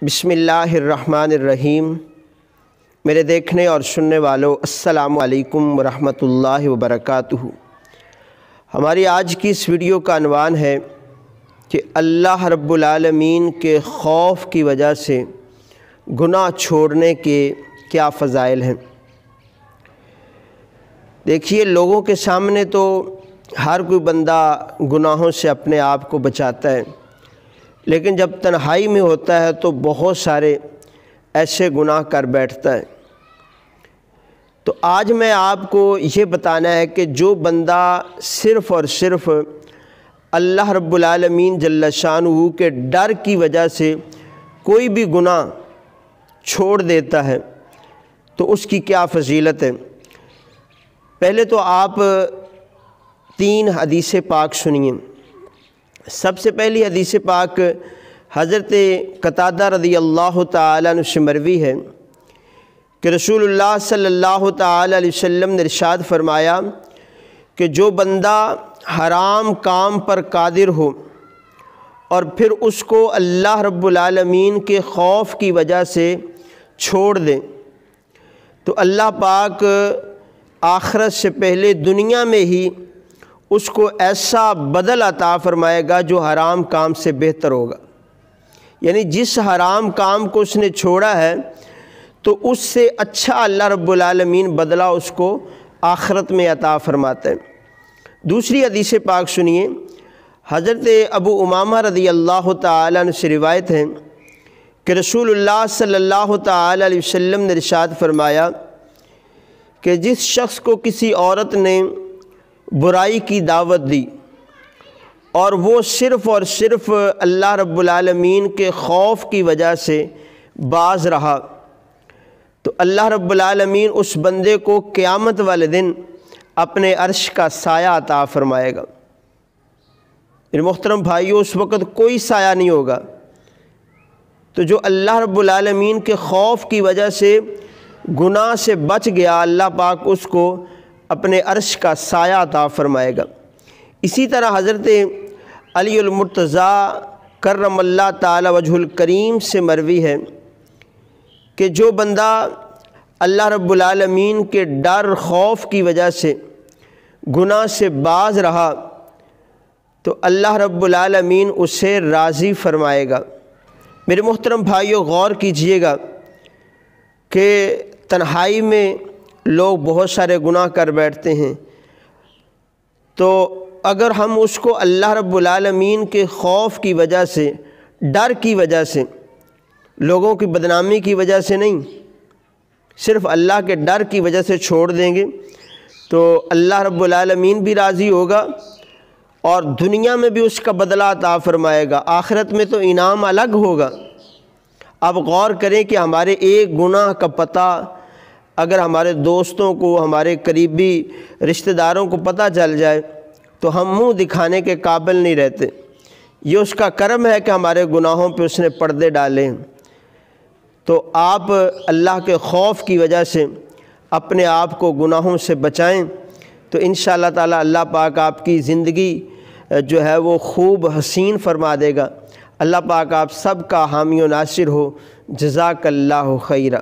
بسم اللہ الرحمن الرحیم۔ میرے دیکھنے اور سننے والوں السلام علیکم ورحمۃ اللہ وبرکاتہ۔ ہماری آج کی اس ویڈیو کا عنوان ہے کہ اللہ رب العالمین کے خوف کی وجہ سے گناہ چھوڑنے کے کیا فضائل ہیں۔ دیکھیے، لوگوں کے سامنے تو ہر کوئی بندہ گناہوں سے اپنے آپ کو بچاتا ہے، لیکن جب تنہائی میں ہوتا ہے تو بہت سارے ایسے گناہ کر بیٹھتا ہے۔ تو آج میں آپ کو یہ بتانا ہے کہ جو بندہ صرف اور صرف اللہ رب العالمین جل شانہ کے ڈر کی وجہ سے کوئی بھی گناہ چھوڑ دیتا ہے تو اس کی کیا فضیلت ہے۔ پہلے تو آپ 3 حدیث پاک سنیے۔ سب سے پہلی حدیث پاک حضرت قتادہ رضی اللہ تعالیٰ عنہ سے مروی ہے کہ رسول اللہ صلی اللہ تعالیٰ علیہ وسلم نے ارشاد فرمایا کہ جو بندہ حرام کام پر قادر ہو اور پھر اس کو اللہ رب العالمین کے خوف کی وجہ سے چھوڑ دے تو اللہ پاک آخرت سے پہلے دنیا میں ہی اس کو ایسا بدل عطا فرمائے گا جو حرام کام سے بہتر ہوگا۔ یعنی جس حرام کام کو اس نے چھوڑا ہے تو اس سے اچھا اللہ رب العالمین بدلہ اس کو آخرت میں عطا فرماتا ہے۔ دوسری حدیث پاک سنیے۔ حضرت ابو امامہ رضی اللہ تعالیٰ عنہ سے روایت ہے کہ رسول اللہ صلی اللہ تعالیٰ علیہ وسلم نے ارشاد فرمایا کہ جس شخص کو کسی عورت نے برائی کی دعوت دی اور وہ صرف اور صرف اللہ رب العالمین کے خوف کی وجہ سے باز رہا تو اللہ رب العالمین اس بندے کو قیامت والے دن اپنے عرش کا سایہ عطا فرمائے گا۔ میرے محترم بھائیو، اس وقت کوئی سایہ نہیں ہوگا۔ تو جو اللہ رب العالمین کے خوف کی وجہ سے گناہ سے بچ گیا، اللہ پاک اس کو اپنے عرش کا سایہ عطا فرمائے گا۔ اسی طرح حضرت علی المرتضیٰ کرم اللہ تعالی وجہ الکریم سے مروی ہے کہ جو بندہ اللہ رب العالمین کے ڈر خوف کی وجہ سے گناہ سے باز رہا تو اللہ رب العالمین اسے راضی فرمائے گا۔ میرے محترم بھائیو، غور کیجئے گا کہ تنہائی میں لوگ بہت سارے گناہ کر بیٹھتے ہیں، تو اگر ہم اس کو اللہ رب العالمین کے خوف کی وجہ سے، ڈر کی وجہ سے، لوگوں کی بدنامی کی وجہ سے نہیں، صرف اللہ کے ڈر کی وجہ سے چھوڑ دیں گے تو اللہ رب العالمین بھی راضی ہوگا اور دنیا میں بھی اس کا بدلہ عطا فرمائے گا، آخرت میں تو انعام الگ ہوگا۔ اب غور کریں کہ ہمارے ایک گناہ کا پتہ اگر ہمارے دوستوں کو، ہمارے قریبی رشتہ داروں کو پتہ چل جائے تو ہم منہ دکھانے کے قابل نہیں رہتے۔ یہ اس کا کرم ہے کہ ہمارے گناہوں پہ اس نے پردے ڈالے ہیں۔ تو آپ اللہ کے خوف کی وجہ سے اپنے آپ کو گناہوں سے بچائیں تو انشاءاللہ تعالی اللہ پاک آپ کی زندگی جو ہے وہ خوب حسین فرما دے گا۔ اللہ پاک آپ سب کا حامی و ناصر ہو۔ جزاک اللہ خیرہ۔